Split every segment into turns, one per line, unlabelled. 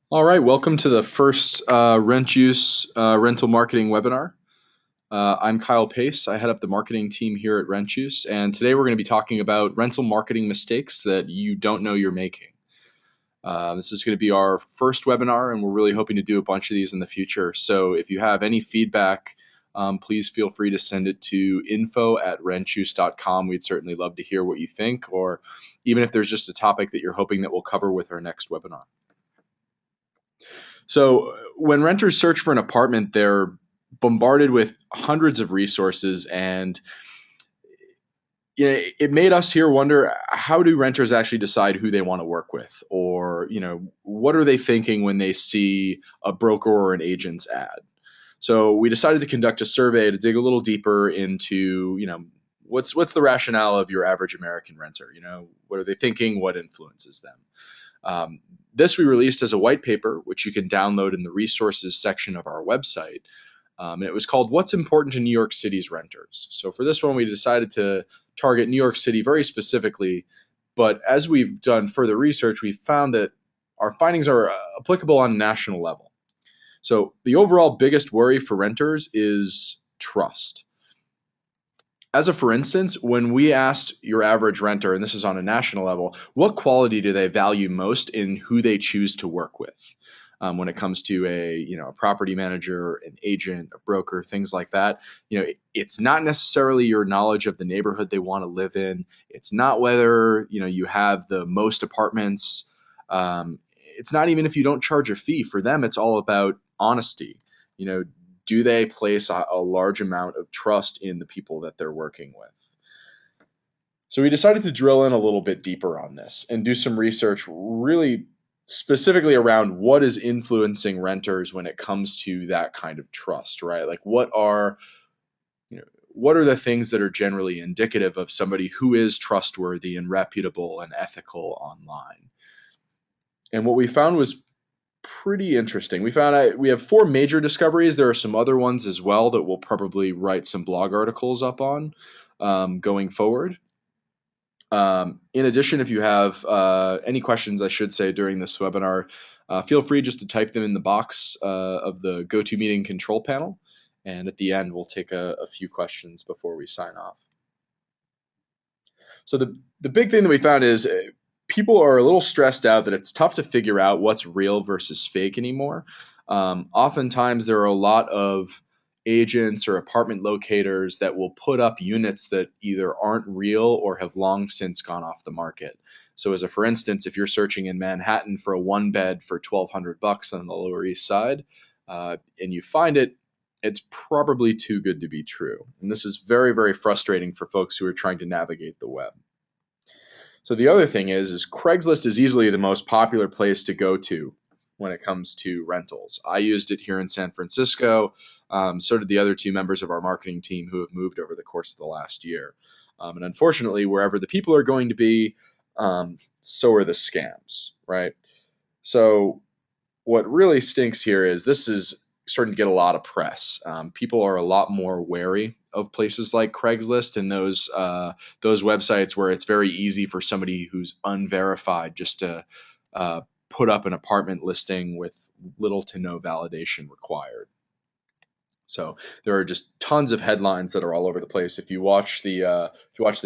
All right, welcome to the first Rent Use rental marketing webinar. I'm Kyle Pace. I head up the marketing team here at Rent Use, and today we're going to be talking about rental marketing mistakes that you don't know you're making. This is going to be our first webinar, and we're really hoping to do a bunch of these in the future. So if you have any feedback, please feel free to send it to info@rentuse.com. We'd certainly love to hear what you think, or even if there's just a topic that you're hoping that we'll cover with our next webinar. So when renters search for an apartment, they're bombarded with hundreds of resources, and it made us here wonder, how do renters actually decide who they want to work with, or what are they thinking when they see a broker or an agent's ad? So we decided to conduct a survey to dig a little deeper into what's the rationale of your average American renter. What are they thinking? What influences them? This we released as a white paper, which you can download in the resources section of our website. And it was called "What's Important to New York City's Renters." So for this one, we decided to target New York City very specifically. But as we've done further research, we've found that our findings are applicable on a national level. So the overall biggest worry for renters is trust. As a for instance, when we asked your average renter, and this is on a national level, what quality do they value most in who they choose to work with? When it comes to a property manager, an agent, a broker, things like that, it's not necessarily your knowledge of the neighborhood they want to live in. It's not whether you have the most apartments. It's not even if you don't charge a fee. For them, it's all about honesty. You know, do they place a large amount of trust in the people that they're working with? So we decided to drill in a little bit deeper on this and do some research really specifically around what is influencing renters when it comes to that kind of trust, right? Like what are the things that are generally indicative of somebody who is trustworthy and reputable and ethical online? And what we found was pretty interesting. We have four major discoveries. There are some other ones as well that we'll probably write some blog articles up on going forward. In addition, if you have any questions, I should say, during this webinar, feel free just to type them in the box of the GoToMeeting control panel. And at the end, we'll take a few questions before we sign off. So the big thing that we found is people are a little stressed out that it's tough to figure out what's real versus fake anymore. Oftentimes, there are a lot of agents or apartment locators that will put up units that either aren't real or have long since gone off the market. So, as a for instance, if you're searching in Manhattan for a one bed for $1,200 on the Lower East Side, and you find it, it's probably too good to be true. And this is very, very frustrating for folks who are trying to navigate the web. So the other thing is Craigslist is easily the most popular place to go to when it comes to rentals. I used it here in San Francisco. So did the other two members of our marketing team who have moved over the course of the last year. And unfortunately, wherever the people are going to be, so are the scams, right? So what really stinks here is this is starting to get a lot of press. People are a lot more wary of places like Craigslist and those websites where it's very easy for somebody who's unverified just to put up an apartment listing with little to no validation required. So there are just tons of headlines that are all over the place. If you watch the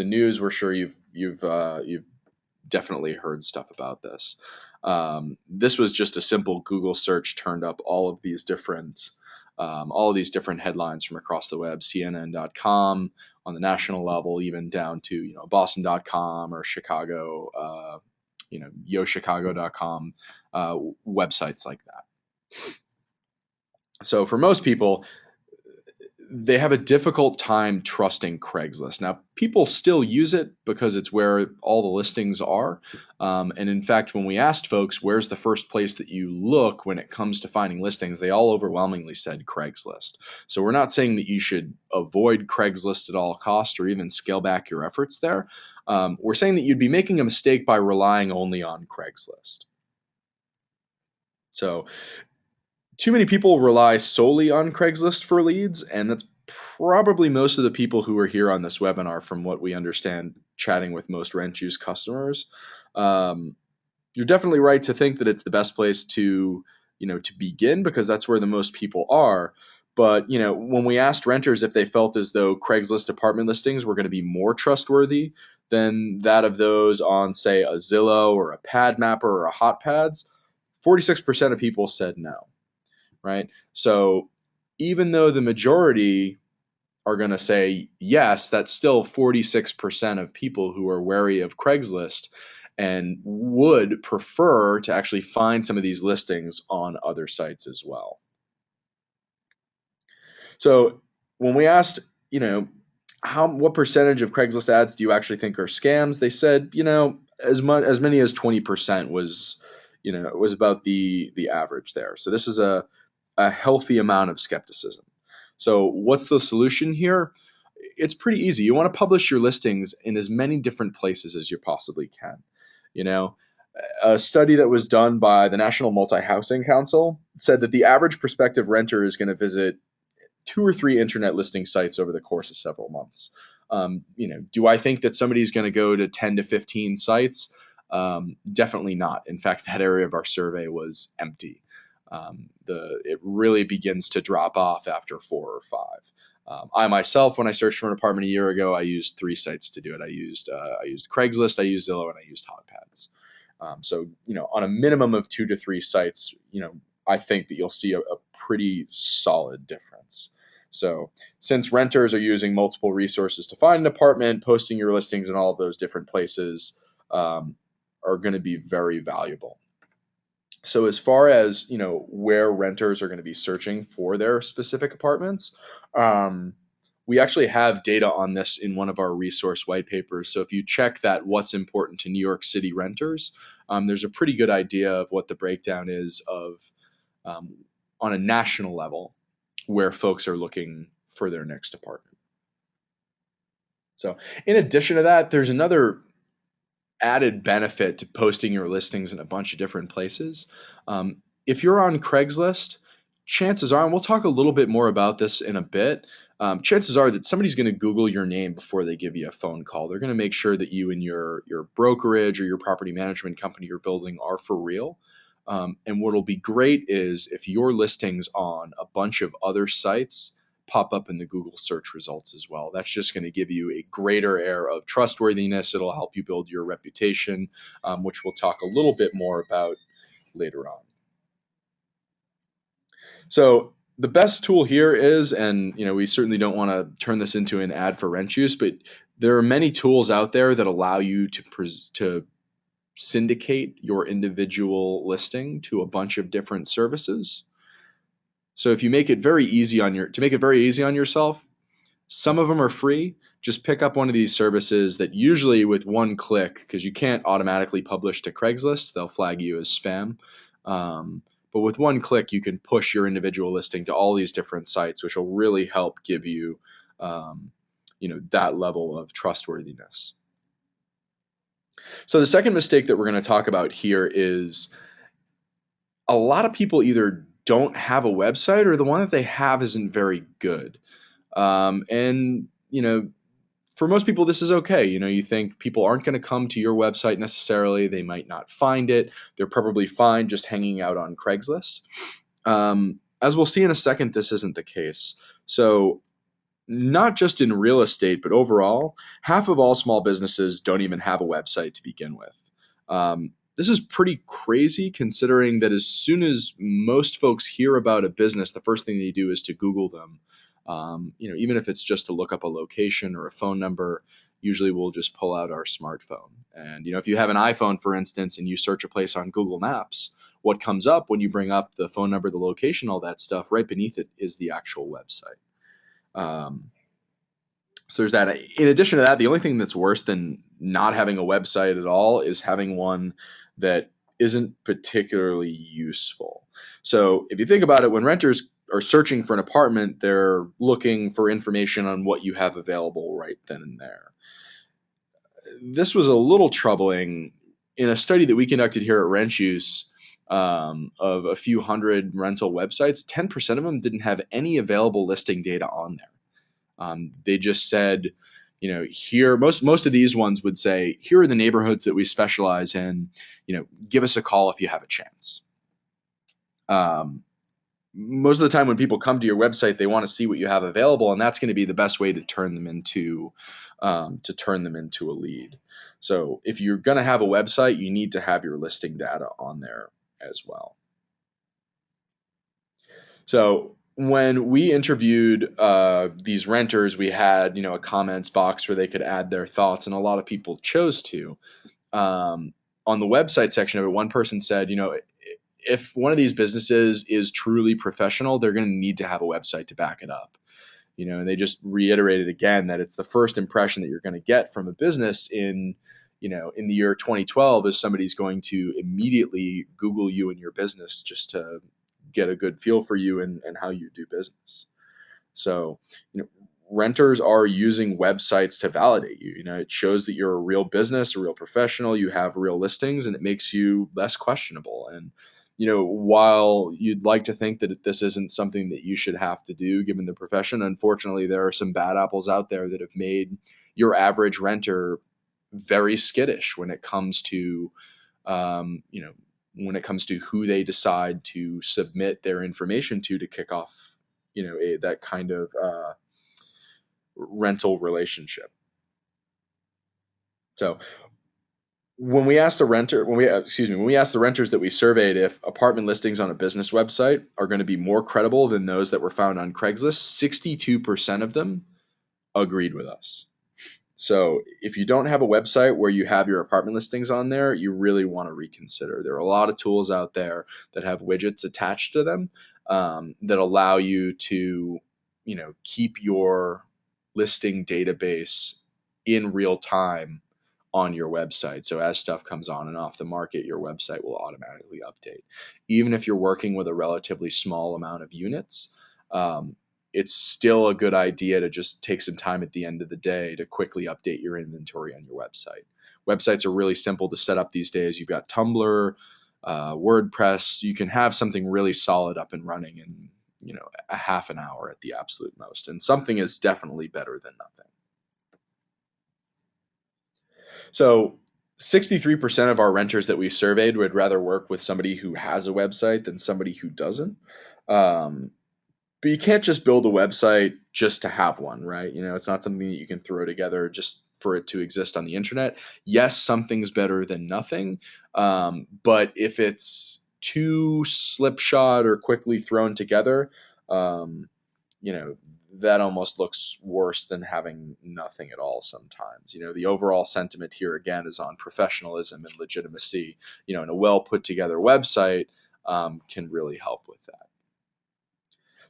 news, we're sure you've definitely heard stuff about this. This was just a simple Google search turned up all of these different headlines from across the web, CNN.com on the national level, even down to Boston.com or Chicago, YoChicago.com, websites like that. So for most people, they have a difficult time trusting Craigslist. Now, people still use it because it's where all the listings are. And in fact, when we asked folks, where's the first place that you look when it comes to finding listings, they all overwhelmingly said Craigslist. So we're not saying that you should avoid Craigslist at all costs or even scale back your efforts there. We're saying that you'd be making a mistake by relying only on Craigslist. So too many people rely solely on Craigslist for leads, and that's probably most of the people who are here on this webinar, from what we understand, chatting with most Rent Use customers. You're definitely right to think that it's the best place to, to begin because that's where the most people are. But, when we asked renters if they felt as though Craigslist apartment listings were going to be more trustworthy than that of those on, say, a Zillow or a PadMapper or a HotPads, 46% of people said no, right? So even though the majority are going to say yes, that's still 46% of people who are wary of Craigslist and would prefer to actually find some of these listings on other sites as well. So when we asked, what percentage of Craigslist ads do you actually think are scams? They said, as many as 20% was, was about the average there. So this is a healthy amount of skepticism. So what's the solution here? It's pretty easy. You want to publish your listings in as many different places as you possibly can. You know, a study that was done by the National Multi-Housing Council said that the average prospective renter is going to visit two or three internet listing sites over the course of several months. Do I think that somebody's going to go to 10 to 15 sites? Definitely not. In fact, that area of our survey was empty. It really begins to drop off after four or five. I myself, when I searched for an apartment a year ago, I used three sites to do it. I used Craigslist, I used Zillow, and I used HotPads. So on a minimum of two to three sites, I think that you'll see a pretty solid difference. So since renters are using multiple resources to find an apartment, posting your listings in all of those different places are going to be very valuable. So as far as where renters are going to be searching for their specific apartments, um, we actually have data on this in one of our resource white papers. So if you check that what's important to New York City renters, there's a pretty good idea of what the breakdown is of um, on a national level where folks are looking for their next apartment. So in addition to that, there's another added benefit to posting your listings in a bunch of different places. If you're on Craigslist, chances are, and we'll talk a little bit more about this in a bit, chances are that somebody's going to Google your name before they give you a phone call. They're going to make sure that you and your brokerage or your property management company you're building are for real. And what'll be great is if your listings on a bunch of other sites pop up in the Google search results as well. That's just going to give you a greater air of trustworthiness. It'll help you build your reputation, which we'll talk a little bit more about later on. So the best tool here is, and we certainly don't want to turn this into an ad for Rent Juice, but there are many tools out there that allow you to syndicate your individual listing to a bunch of different services. So if you make it very easy to make it very easy on yourself, some of them are free. Just pick up one of these services that usually with one click, because you can't automatically publish to Craigslist, they'll flag you as spam. But with one click, you can push your individual listing to all these different sites, which will really help give you, that level of trustworthiness. So the second mistake that we're going to talk about here is a lot of people either don't have a website or the one that they have isn't very good. And for most people, this is okay. You think people aren't going to come to your website necessarily. They might not find it. They're probably fine just hanging out on Craigslist. As we'll see in a second, this isn't the case. So not just in real estate, but overall, half of all small businesses don't even have a website to begin with. This is pretty crazy considering that as soon as most folks hear about a business, the first thing they do is to Google them. Even if it's just to look up a location or a phone number, usually we'll just pull out our smartphone. And, if you have an iPhone, for instance, and you search a place on Google Maps, what comes up when you bring up the phone number, the location, all that stuff, right beneath it is the actual website. So there's that. In addition to that, the only thing that's worse than not having a website at all is having one that isn't particularly useful. So if you think about it, when renters are searching for an apartment, they're looking for information on what you have available right then and there. This was a little troubling in a study that we conducted here at Rent Juice of a few hundred rental websites. 10% of them didn't have any available listing data on there. They just said, here most of these ones would say, here are the neighborhoods that we specialize in. Give us a call if you have a chance. Most of the time when people come to your website, they want to see what you have available, and that's going to be the best way to turn them into a lead. So if you're going to have a website, you need to have your listing data on there as well. So when we interviewed these renters, we had a comments box where they could add their thoughts, and a lot of people chose to. On the website section of it, one person said, if one of these businesses is truly professional, they're going to need to have a website to back it up. And they just reiterated again that it's the first impression that you're going to get from a business in the year 2012 is somebody's going to immediately Google you and your business just to get a good feel for you and how you do business. So, renters are using websites to validate you. It shows that you're a real business, a real professional, you have real listings, and it makes you less questionable. And, while you'd like to think that this isn't something that you should have to do given the profession, unfortunately, there are some bad apples out there that have made your average renter very skittish when it comes to, who they decide to submit their information to kick off, that kind of rental relationship. So when we asked the renters that we surveyed if apartment listings on a business website are going to be more credible than those that were found on Craigslist, 62% of them agreed with us. So if you don't have a website where you have your apartment listings on there, you really want to reconsider. There are a lot of tools out there that have widgets attached to them that allow you to, keep your listing database in real time on your website. So as stuff comes on and off the market, your website will automatically update. Even if you're working with a relatively small amount of units, it's still a good idea to just take some time at the end of the day to quickly update your inventory on your website. Websites are really simple to set up these days. You've got Tumblr, WordPress. You can have something really solid up and running in a half an hour at the absolute most. And something is definitely better than nothing. So 63% of our renters that we surveyed would rather work with somebody who has a website than somebody who doesn't. But you can't just build a website just to have one, right? It's not something that you can throw together just for it to exist on the internet. Yes, something's better than nothing. But if it's too slipshod or quickly thrown together, that almost looks worse than having nothing at all sometimes. The overall sentiment here again is on professionalism and legitimacy, and a well put together website can really help with that.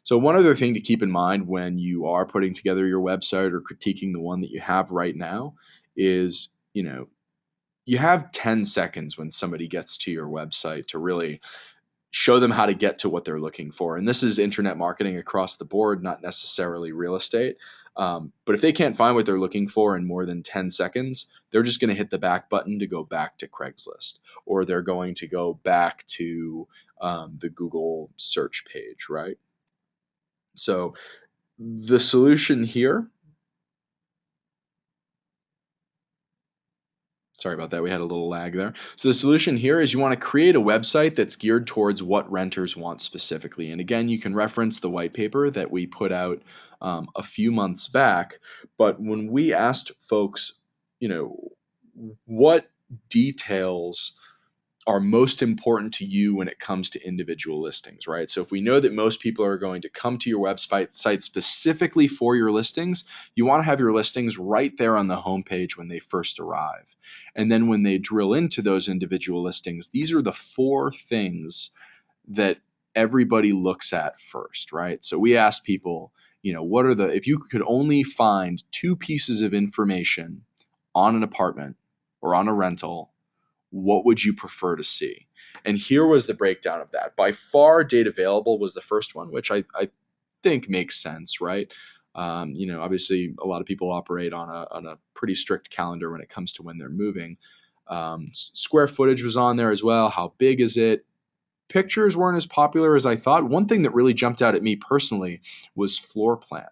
So one other thing to keep in mind when you are putting together your website or critiquing the one that you have right now is, you have 10 seconds when somebody gets to your website to really show them how to get to what they're looking for. And this is internet marketing across the board, not necessarily real estate. But if they can't find what they're looking for in more than 10 seconds, they're just going to hit the back button to go back to Craigslist, or they're going to go back to the Google search page, right? So the solution here, sorry about that, we had a little lag there. So the solution here is you want to create a website that's geared towards what renters want specifically. And again, you can reference the white paper that we put out a few months back. But when we asked folks, what details are most important to you when it comes to individual listings, right? So if we know that most people are going to come to your website specifically for your listings, you want to have your listings right there on the homepage when they first arrive. And then when they drill into those individual listings, these are the 4 things that everybody looks at first, right? So we asked people, if you could only find 2 pieces of information on an apartment or on a rental, what would you prefer to see? And here was the breakdown of that. By far, date available was the first one, which I think makes sense, right? Obviously, a lot of people operate on a pretty strict calendar when it comes to when they're moving. Square footage was on there as well. How big is it? Pictures weren't as popular as I thought. One thing that really jumped out at me personally was floor plan.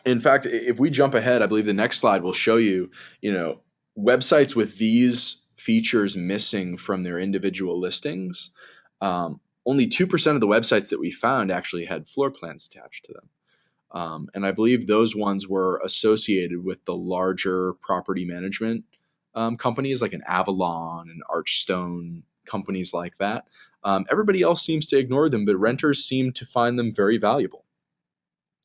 In fact, if we jump ahead, I believe the next slide will show you, you know, websites with these features missing from their individual listings. Only 2% of the websites that we found actually had floor plans attached to them. And I believe those ones were associated with the larger property management companies like an Avalon and Archstone, companies like that. Everybody else seems to ignore them, but renters seem to find them very valuable.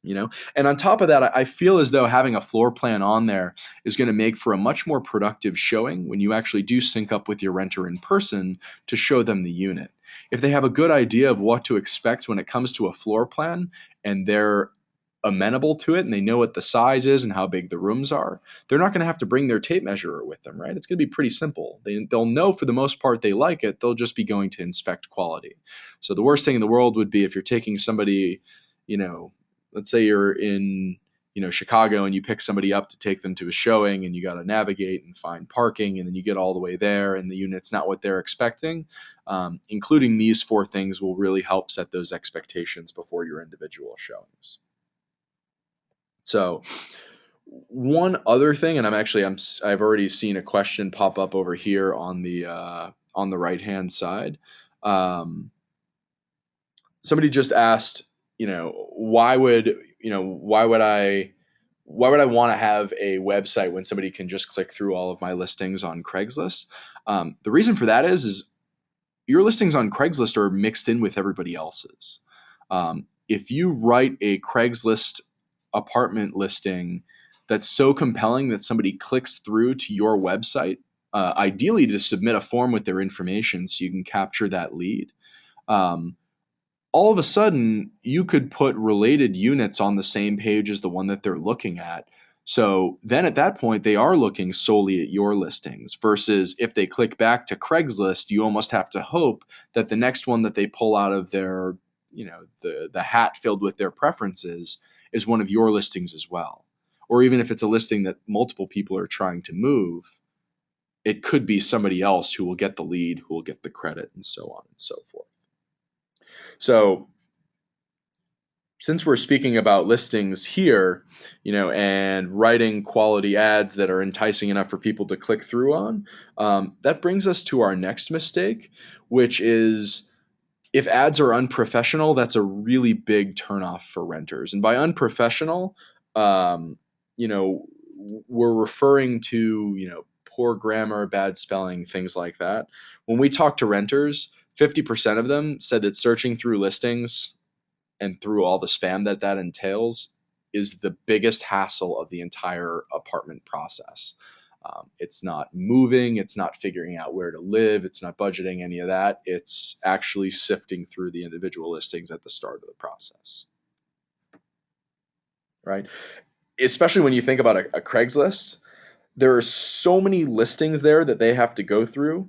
And on top of that, I feel as though having a floor plan on there is going to make for a much more productive showing when you actually do sync up with your renter in person to show them the unit. If they have a good idea of what to expect when it comes to a floor plan, and they're amenable to it and they know what the size is and how big the rooms are, they're not going to have to bring their tape measure with them, right? It's going to be pretty simple. They'll know for the most part they like it. They'll just be going to inspect quality. So the worst thing in the world would be if you're taking somebody, you know, let's say you're in, Chicago, and you pick somebody up to take them to a showing, and you got to navigate and find parking, and then you get all the way there and the unit's not what they're expecting. Including these four things will really help set those expectations before your individual showings. So one other thing, and I've already seen a question pop up over here on the right hand side. Somebody just asked, why would I want to have a website when somebody can just click through all of my listings on Craigslist? The reason for that is your listings on Craigslist are mixed in with everybody else's. If you write a Craigslist apartment listing that's so compelling that somebody clicks through to your website, ideally to submit a form with their information so you can capture that lead. All of a sudden, you could put related units on the same page as the one that they're looking at. So then at that point, they are looking solely at your listings versus if they click back to Craigslist, you almost have to hope that the next one that they pull out of their, the hat filled with their preferences is one of your listings as well. Or even if it's a listing that multiple people are trying to move, it could be somebody else who will get the lead, who will get the credit, and so on and so forth. So since we're speaking about listings here, and writing quality ads that are enticing enough for people to click through on, that brings us to our next mistake, which is if ads are unprofessional, that's a really big turnoff for renters. And by unprofessional, um, you know, we're referring to, poor grammar, bad spelling, things like that. When we talk to renters, 50% of them said that searching through listings and through all the spam that entails is the biggest hassle of the entire apartment process. It's not moving, it's not figuring out where to live, it's not budgeting, any of that. It's actually sifting through the individual listings at the start of the process, right? Especially when you think about a Craigslist, there are so many listings there that they have to go through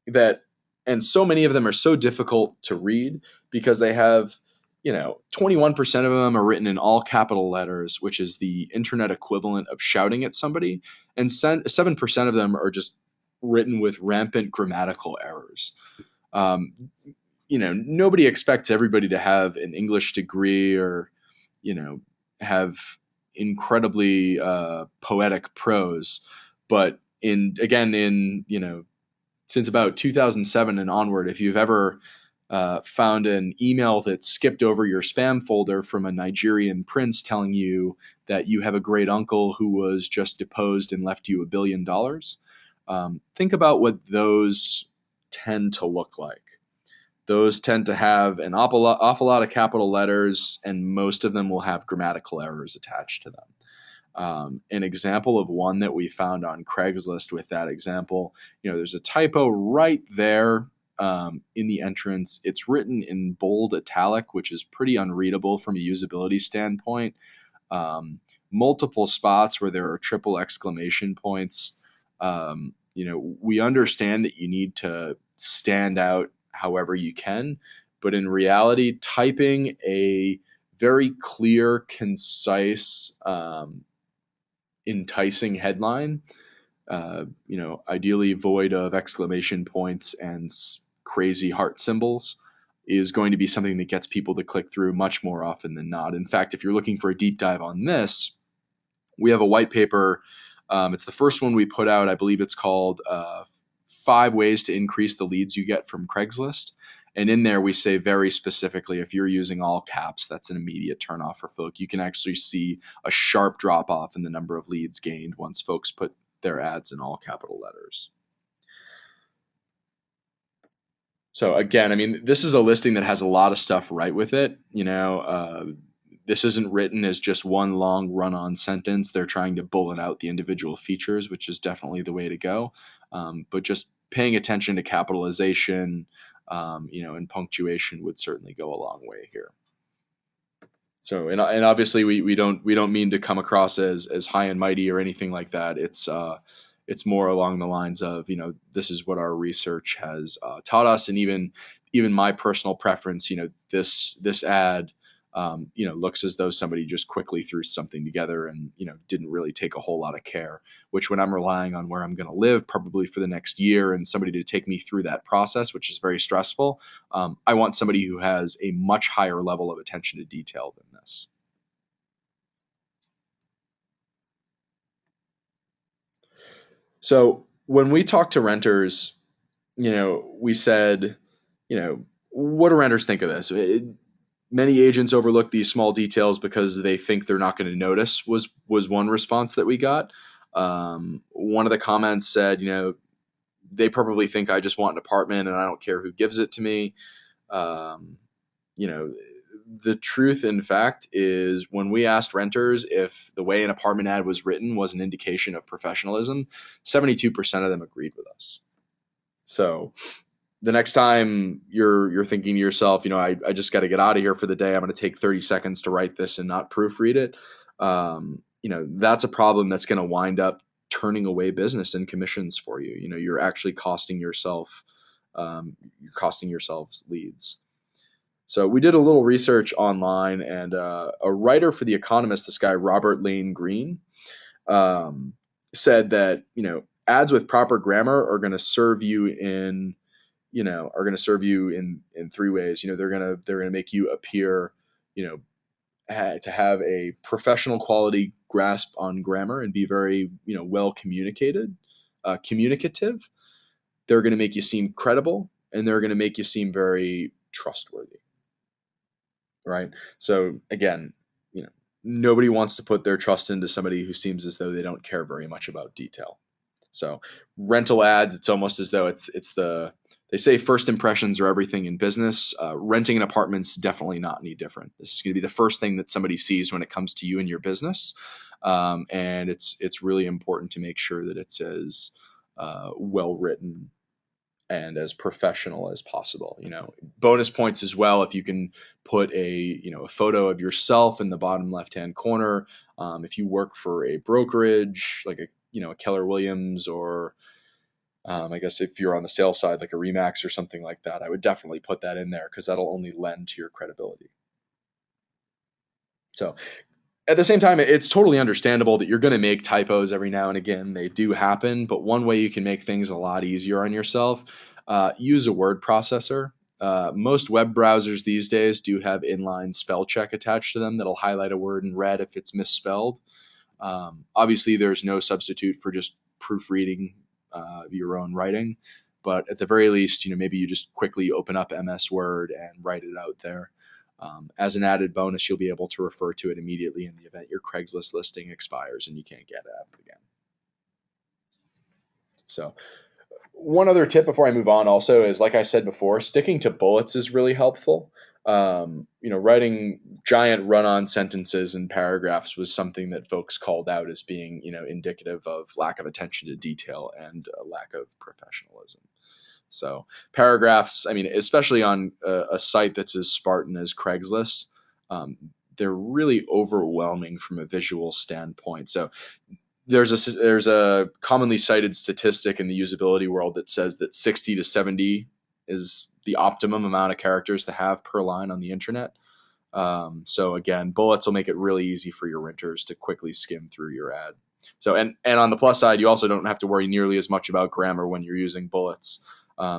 that, and so many of them are so difficult to read because they have, 21% of them are written in all capital letters, which is the internet equivalent of shouting at somebody, and 7% of them are just written with rampant grammatical errors. um, Nobody expects everybody to have an English degree or, have incredibly poetic prose, but since about 2007 and onward, if you've ever found an email that skipped over your spam folder from a Nigerian prince telling you that you have a great uncle who was just deposed and left you $1 billion, think about what those tend to look like. Those tend to have an awful lot of capital letters, and most of them will have grammatical errors attached to them. An example of one that we found on Craigslist with that example, there's a typo right there in the entrance. It's written in bold italic, which is pretty unreadable from a usability standpoint. Multiple spots where there are triple exclamation points. We understand that you need to stand out however you can, but in reality, typing a very clear, concise, enticing headline, ideally void of exclamation points and crazy heart symbols, is going to be something that gets people to click through much more often than not. In fact, if you're looking for a deep dive on this, We have a white paper. It's the first one we put out. I believe it's called 5 Ways to Increase the Leads You Get from Craigslist. And in there, we say very specifically, if you're using all caps, that's an immediate turnoff for folk. You can actually see a sharp drop off in the number of leads gained once folks put their ads in all capital letters. So again, I mean, this is a listing that has a lot of stuff right with it. This isn't written as just one long run-on sentence. They're trying to bullet out the individual features, which is definitely the way to go. But just paying attention to capitalization, and punctuation would certainly go a long way here. So, and obviously we don't mean to come across as high and mighty or anything like that. It's more along the lines of, this is what our research has taught us, and even my personal preference. This ad, looks as though somebody just quickly threw something together and didn't really take a whole lot of care. Which, when I'm relying on where I'm going to live, probably for the next year, and somebody to take me through that process, which is very stressful, I want somebody who has a much higher level of attention to detail than this. So when we talk to renters, we said, what do renters think of this? Many agents overlook these small details because they think they're not going to notice, was one response that we got. One of the comments said, they probably think I just want an apartment and I don't care who gives it to me. The truth, in fact, is when we asked renters if the way an apartment ad was written was an indication of professionalism, 72% of them agreed with us. So the next time you're thinking to yourself, I just got to get out of here for the day, I'm going to take 30 seconds to write this and not proofread it. That's a problem that's going to wind up turning away business and commissions for you. You're actually costing yourself, leads. So we did a little research online, and a writer for The Economist, this guy Robert Lane Green, said that ads with proper grammar are going to serve you in 3 ways. They're gonna make you appear, to have a professional quality grasp on grammar and be very well communicative. They're going to make you seem credible, and they're going to make you seem very trustworthy. Right. So again, nobody wants to put their trust into somebody who seems as though they don't care very much about detail. So rental ads, it's almost as though they say first impressions are everything in business. Renting an apartment's definitely not any different. This is going to be the first thing that somebody sees when it comes to you and your business, and it's really important to make sure that it's as well written and as professional as possible. Bonus points as well if you can put a photo of yourself in the bottom left hand corner. If you work for a brokerage like a Keller Williams, or I guess if you're on the sales side like a Remax or something like that, I would definitely put that in there because that'll only lend to your credibility. So at the same time, it's totally understandable that you're going to make typos every now and again. They do happen, but one way you can make things a lot easier on yourself, use a word processor. Most web browsers these days do have inline spell check attached to them that'll highlight a word in red if it's misspelled. Obviously, there's no substitute for just proofreading your own writing, but at the very least, maybe you just quickly open up MS Word and write it out there. As an added bonus, you'll be able to refer to it immediately in the event your Craigslist listing expires and you can't get at it again. So one other tip before I move on also is, like I said before, sticking to bullets is really helpful. Writing giant run-on sentences and paragraphs was something that folks called out as being, indicative of lack of attention to detail and a lack of professionalism. So paragraphs, I mean, especially on a site that's as Spartan as Craigslist, they're really overwhelming from a visual standpoint. So there's a commonly cited statistic in the usability world that says that 60 to 70 is the optimum amount of characters to have per line on the internet. So again, bullets will make it really easy for your renters to quickly skim through your ad. So, and on the plus side, you also don't have to worry nearly as much about grammar when you're using bullets,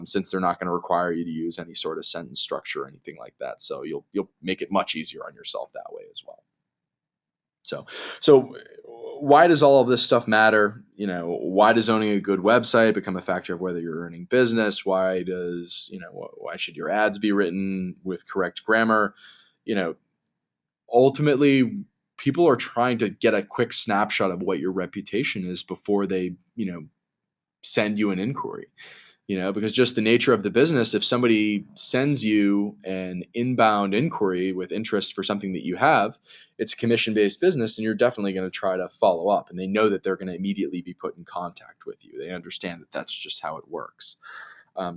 since they're not going to require you to use any sort of sentence structure or anything like that. So you'll make it much easier on yourself that way as well. So why does all of this stuff matter? Why does owning a good website become a factor of whether you're earning business? Why does, why should your ads be written with correct grammar? You know, ultimately, people are trying to get a quick snapshot of what your reputation is before they, send you an inquiry. Because just the nature of the business, if somebody sends you an inbound inquiry with interest for something that you have, it's a commission based business, and you're definitely going to try to follow up. And they know that they're going to immediately be put in contact with you. They understand that that's just how it works.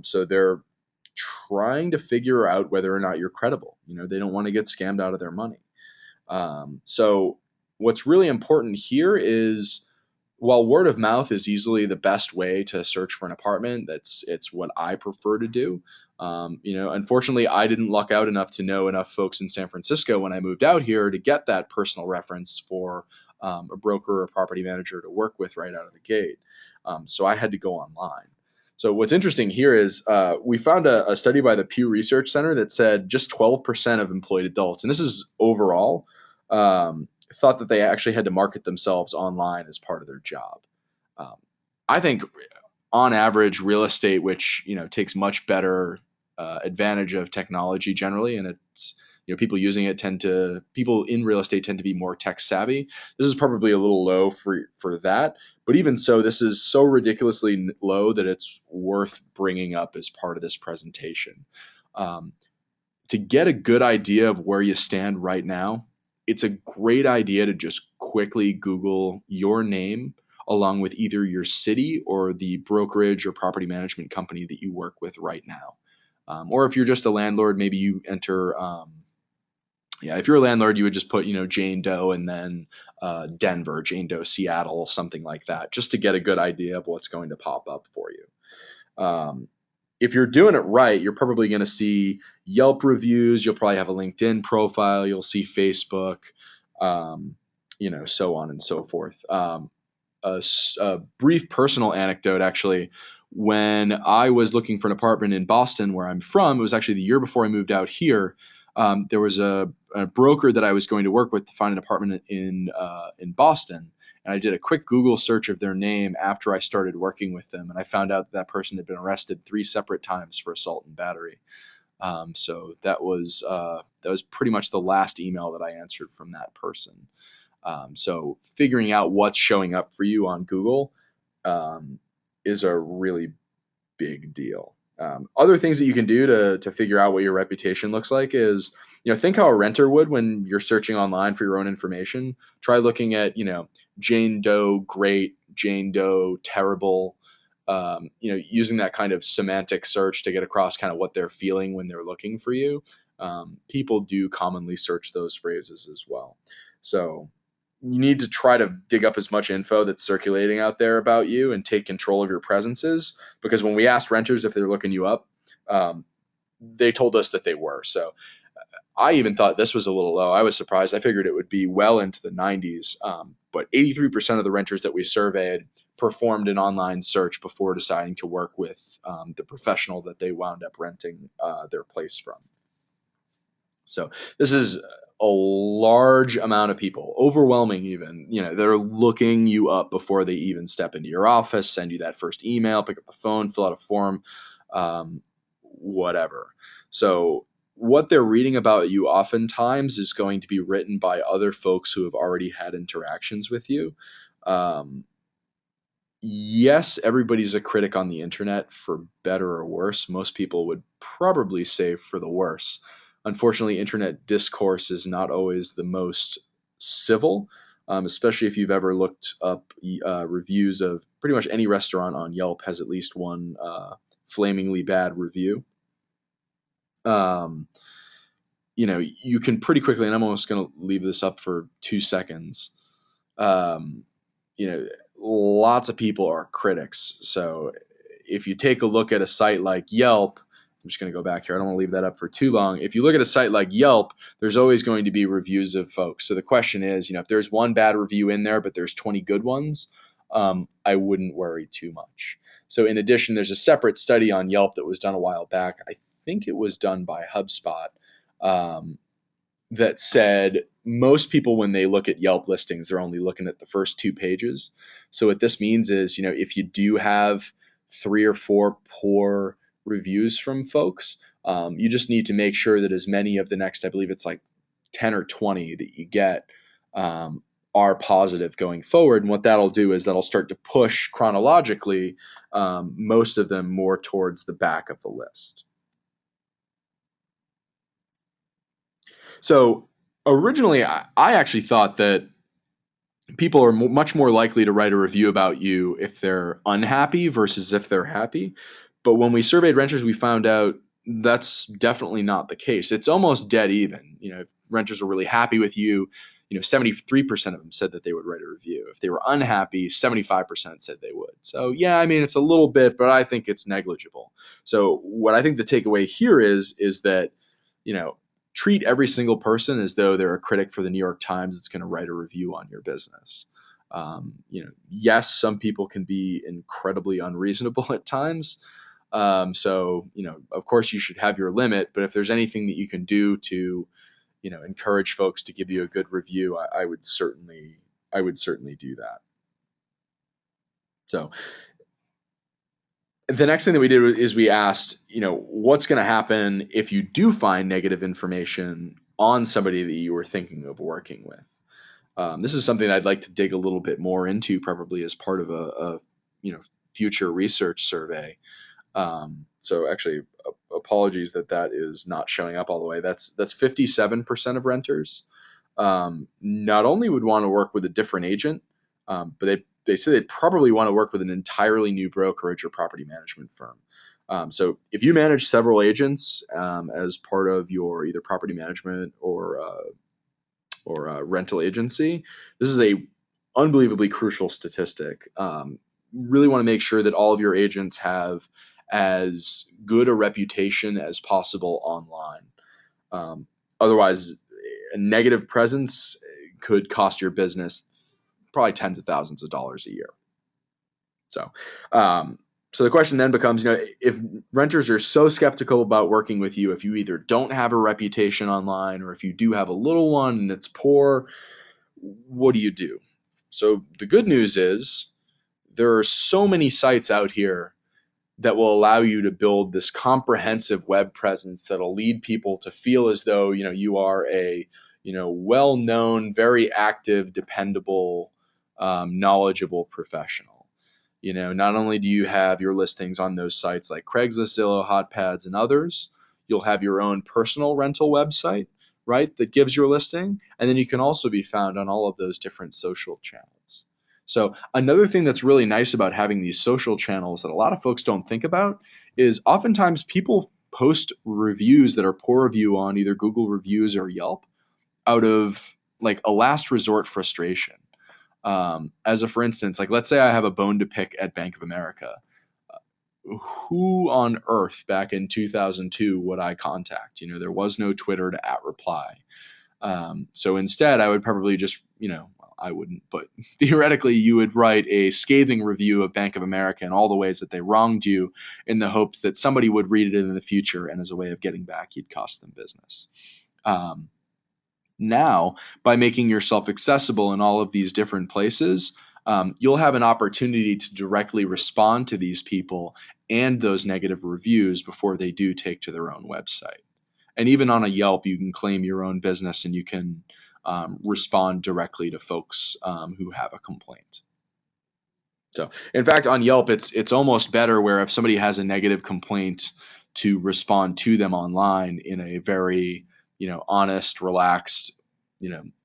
So they're trying to figure out whether or not you're credible. They don't want to get scammed out of their money. So what's really important here is, while word of mouth is easily the best way to search for an apartment, it's what I prefer to do. Unfortunately, I didn't luck out enough to know enough folks in San Francisco when I moved out here to get that personal reference for a broker or property manager to work with right out of the gate. So I had to go online. So what's interesting here is we found a study by the Pew Research Center that said just 12% of employed adults, and this is overall, thought that they actually had to market themselves online as part of their job. Um, I think, on average, real estate, which takes much better advantage of technology generally, and it's people in real estate tend to be more tech savvy. This is probably a little low for that, but even so, this is so ridiculously low that it's worth bringing up as part of this presentation. Um, to get a good idea of where you stand right now, it's a great idea to just quickly Google your name along with either your city or the brokerage or property management company that you work with right now. Or if you're just a landlord, maybe you enter, if you're a landlord, you would just put, Jane Doe and then Denver, Jane Doe, Seattle, something like that, just to get a good idea of what's going to pop up for you. If you're doing it right, you're probably going to see Yelp reviews. You'll probably have a LinkedIn profile. You'll see Facebook, so on and so forth. A brief personal anecdote, actually. When I was looking for an apartment in Boston, where I'm from, it was actually the year before I moved out here. There was a broker that I was going to work with to find an apartment in Boston. And I did a quick Google search of their name after I started working with them, and I found out that person had been arrested 3 separate times for assault and battery. So that was pretty much the last email that I answered from that person. So figuring out what's showing up for you on Google is a really big deal. Other things that you can do to figure out what your reputation looks like is, think how a renter would when you're searching online for your own information. Try looking at, Jane Doe great, Jane Doe terrible, using that kind of semantic search to get across kind of what they're feeling when they're looking for you. People do commonly search those phrases as well. So you need to try to dig up as much info that's circulating out there about you and take control of your presences. Because when we asked renters if they're looking you up, they told us that they were. So I even thought this was a little low. I was surprised. I figured it would be well into the 90s. But 83% of the renters that we surveyed performed an online search before deciding to work with the professional that they wound up renting their place from. So this is a large amount of people, overwhelming even. They're looking you up before they even step into your office, send you that first email, pick up the phone, fill out a form, whatever. So what they're reading about you oftentimes is going to be written by other folks who have already had interactions with you. Yes, everybody's a critic on the internet, for better or worse. Most people would probably say for the worse. Unfortunately, internet discourse is not always the most civil, especially if you've ever looked up reviews of pretty much any restaurant on Yelp has at least one flamingly bad review. You can pretty quickly, and I'm almost going to leave this up for 2 seconds. Lots of people are critics. So if you take a look at a site like Yelp, I'm just going to go back here. I don't want to leave that up for too long. If you look at a site like Yelp, there's always going to be reviews of folks. So the question is, if there's one bad review in there, but there's 20 good ones, I wouldn't worry too much. So in addition, there's a separate study on Yelp that was done a while back. I think it was done by HubSpot, that said most people, when they look at Yelp listings, they're only looking at the first 2 pages. So what this means is, if you do have 3 or 4 poor reviews from folks, you just need to make sure that as many of the next, I believe it's like 10 or 20 that you get, um, are positive going forward. And what that'll do is that'll start to push chronologically, most of them more towards the back of the list. So originally, I actually thought that people are much more likely to write a review about you if they're unhappy versus if they're happy. But when we surveyed renters, we found out that's definitely not the case. It's almost dead even. If renters are really happy with you, 73% of them said that they would write a review. If they were unhappy, 75% said they would. So yeah, I mean, it's a little bit, but I think it's negligible. So what I think the takeaway here is that, you know, treat every single person as though they're a critic for the New York Times that's going to write a review on your business. Yes, some people can be incredibly unreasonable at times. So, of course, you should have your limit. But if there's anything that you can do to, encourage folks to give you a good review, I would certainly do that. So, the next thing that we did is we asked, what's going to happen if you do find negative information on somebody that you were thinking of working with. This is something I'd like to dig a little bit more into, probably as part of a future research survey. So actually, apologies that is not showing up all the way. That's 57% of renters. Not only would want to work with a different agent, but they say they'd probably want to work with an entirely new brokerage or property management firm. So if you manage several agents as part of your either property management or rental agency, this is a unbelievably crucial statistic. Really want to make sure that all of your agents have as good a reputation as possible online. Otherwise, a negative presence could cost your business probably tens of thousands of dollars a year. So, so the question then becomes, if renters are so skeptical about working with you, if you either don't have a reputation online or if you do have a little one and it's poor, what do you do? So the good news is there are so many sites out here that will allow you to build this comprehensive web presence that'll lead people to feel as though, you are a, well-known, very active, dependable, knowledgeable professional. Not only do you have your listings on those sites like Craigslist, Zillow, HotPads, and others, you'll have your own personal rental website, right, that gives your listing. And then you can also be found on all of those different social channels. So another thing that's really nice about having these social channels that a lot of folks don't think about is oftentimes people post reviews that are poor review on either Google Reviews or Yelp out of like a last resort frustration. As a for instance, like let's say I have a bone to pick at Bank of America. Who on earth back in 2002 would I contact? There was no Twitter to @reply. So instead, I would probably just, I wouldn't, but theoretically, you would write a scathing review of Bank of America and all the ways that they wronged you in the hopes that somebody would read it in the future. And as a way of getting back, you'd cost them business. Now, by making yourself accessible in all of these different places, you'll have an opportunity to directly respond to these people and those negative reviews before they do take to their own website. And even on a Yelp, you can claim your own business and you can respond directly to folks who have a complaint. So, in fact, on Yelp, it's almost better where if somebody has a negative complaint, to respond to them online in a very, honest, relaxed,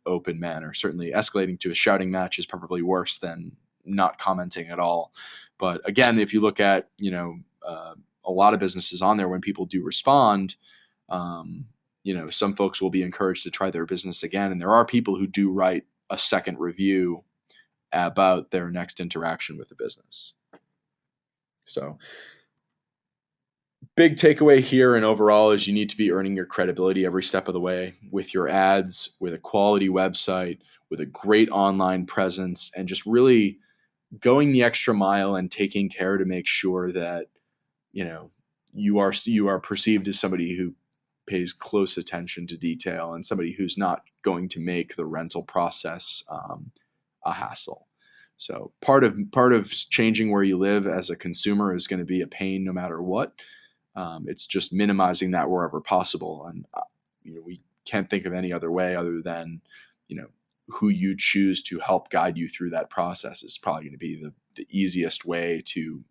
open manner. Certainly, escalating to a shouting match is probably worse than not commenting at all. But again, if you look at, a lot of businesses on there, when people do respond, some folks will be encouraged to try their business again. And there are people who do write a second review about their next interaction with the business. So, big takeaway here and overall is you need to be earning your credibility every step of the way with your ads, with a quality website, with a great online presence, and just really going the extra mile and taking care to make sure that, you are perceived as somebody who pays close attention to detail and somebody who's not going to make the rental process a hassle. So part of changing where you live as a consumer is going to be a pain no matter what. It's just minimizing that wherever possible, and we can't think of any other way other than who you choose to help guide you through that process is probably going to be the easiest way to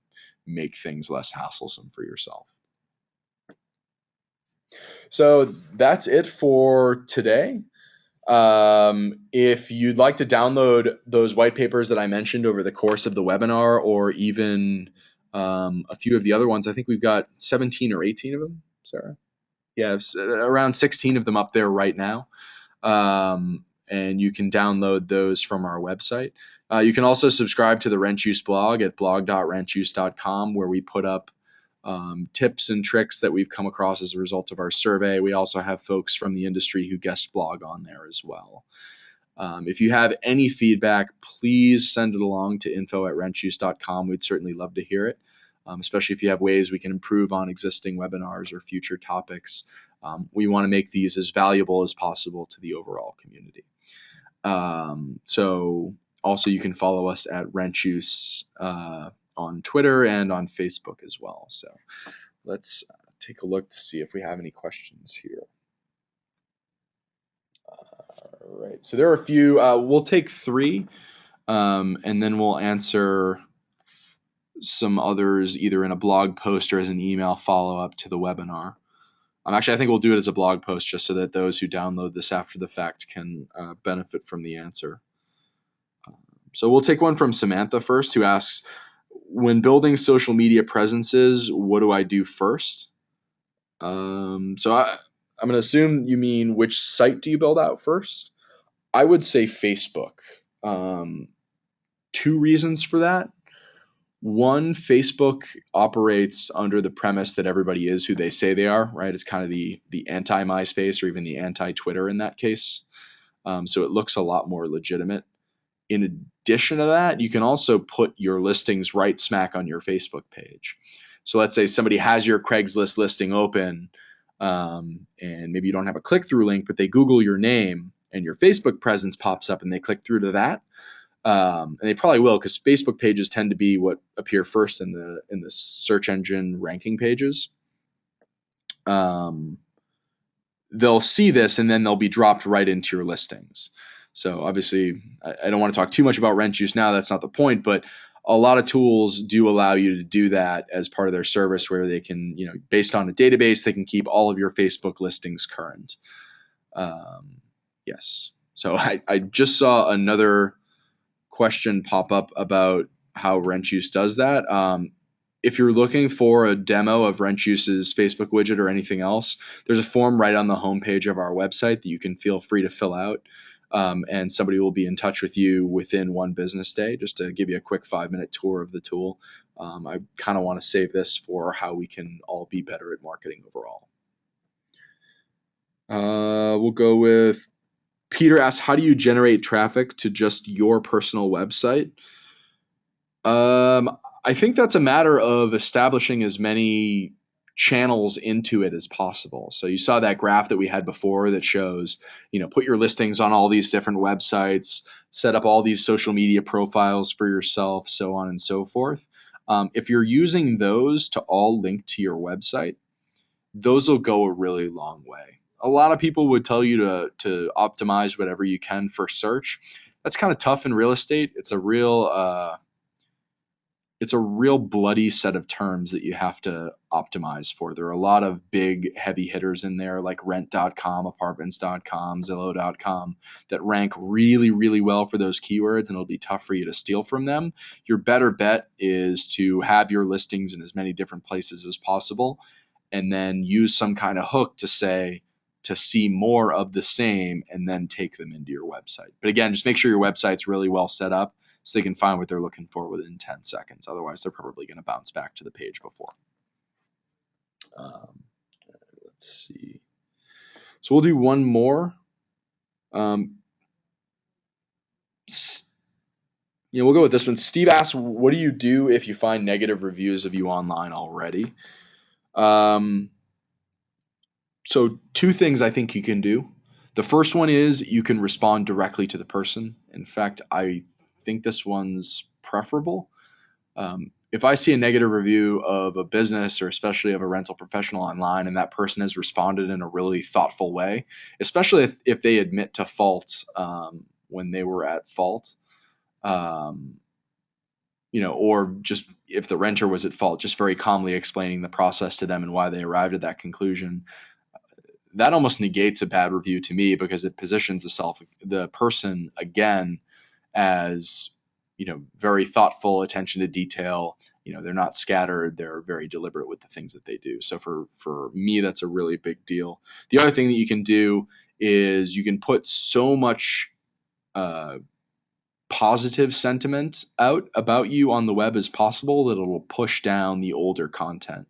make things less hasslesome for yourself. So that's it for today. If you'd like to download those white papers that I mentioned over the course of the webinar, or even a few of the other ones, I think we've got 17 or 18 of them, Sarah. Yeah, around 16 of them up there right now. And you can download those from our website. You can also subscribe to the Rent Juice blog at blog.rentjuice.com, where we put up tips and tricks that we've come across as a result of our survey. We also have folks from the industry who guest blog on there as well. If you have any feedback, please send it along to info@rentjuice.com. We'd certainly love to hear it, especially if you have ways we can improve on existing webinars or future topics. We want to make these as valuable as possible to the overall community. So also you can follow us at RentJuice on Twitter and on Facebook as well. So let's take a look to see if we have any questions here. All right. So there are a few. We'll take 3, and then we'll answer some others either in a blog post or as an email follow-up to the webinar. Actually, I think we'll do it as a blog post just so that those who download this after the fact can benefit from the answer. So we'll take one from Samantha first, who asks, when building social media presences, what do I do first? So I'm going to assume you mean which site do you build out first? I would say Facebook. 2 reasons for that. One, Facebook operates under the premise that everybody is who they say they are, right? It's kind of the anti-MySpace or even the anti-Twitter in that case. So it looks a lot more legitimate. In addition to that, you can also put your listings right smack on your Facebook page. So let's say somebody has your Craigslist listing open, and maybe you don't have a click-through link, but they Google your name and your Facebook presence pops up and they click through to that. And they probably will, because Facebook pages tend to be what appear first in the search engine ranking pages. They'll see this and then they'll be dropped right into your listings. So obviously, I don't want to talk too much about Rent Juice now. That's not the point, but a lot of tools do allow you to do that as part of their service, where they can, based on a database, they can keep all of your Facebook listings current. Yes. So I just saw another question pop up about how Rent Juice does that. If you're looking for a demo of Rent Juice's Facebook widget or anything else, there's a form right on the homepage of our website that you can feel free to fill out. And somebody will be in touch with you within 1 business day just to give you a quick 5-minute tour of the tool. I kind of want to save this for how we can all be better at marketing overall. We'll go with Peter asks, how do you generate traffic to just your personal website? I think that's a matter of establishing as many channels into it as possible. So you saw that graph that we had before that shows, put your listings on all these different websites, set up all these social media profiles for yourself, so on and so forth. If you're using those to all link to your website, those will go a really long way. A lot of people would tell you to optimize whatever you can for search. That's kind of tough in real estate. It's a real bloody set of terms that you have to optimize for. There are a lot of big heavy hitters in there like rent.com, apartments.com, zillow.com that rank really, really well for those keywords, and it'll be tough for you to steal from them. Your better bet is to have your listings in as many different places as possible, and then use some kind of hook to see more of the same and then take them into your website. But again, just make sure your website's really well set up so they can find what they're looking for within 10 seconds. Otherwise, they're probably going to bounce back to the page before. Let's see. So we'll do one more. We'll go with this one. Steve asks, what do you do if you find negative reviews of you online already? So, two things I think you can do. The first one is you can respond directly to the person. In fact, I think this one's preferable. If I see a negative review of a business or especially of a rental professional online and that person has responded in a really thoughtful way, especially if they admit to fault when they were at fault, um, or just if the renter was at fault, just very calmly explaining the process to them and why they arrived at that conclusion, that almost negates a bad review to me because it positions the person again as very thoughtful, attention to detail. They're not scattered, they're very deliberate with the things that they do. So for me, that's a really big deal. The other thing that you can do is you can put so much uh, positive sentiment out about you on the web as possible that it'll push down the older content.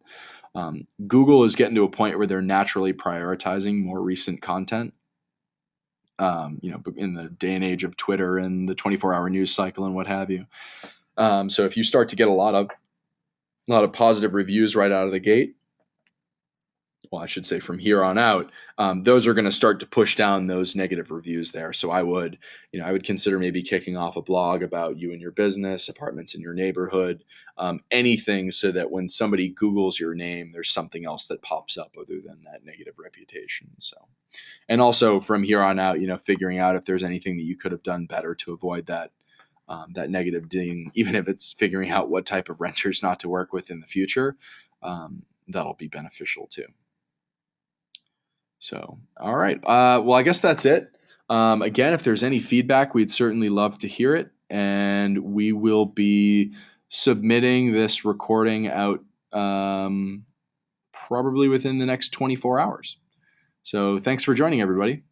Google is getting to a point where they're naturally prioritizing more recent content. In the day and age of Twitter and the 24-hour news cycle and what have you. So if you start to get a lot of positive reviews right out of the gate, well, I should say from here on out, those are going to start to push down those negative reviews there. So I would consider maybe kicking off a blog about you and your business, apartments in your neighborhood, anything, so that when somebody Googles your name, there's something else that pops up other than that negative reputation. So, and also from here on out, figuring out if there's anything that you could have done better to avoid that negative ding, even if it's figuring out what type of renters not to work with in the future, that'll be beneficial too. So, all right. Well, I guess that's it. Again, if there's any feedback, we'd certainly love to hear it. And we will be submitting this recording out probably within the next 24 hours. So, thanks for joining, everybody.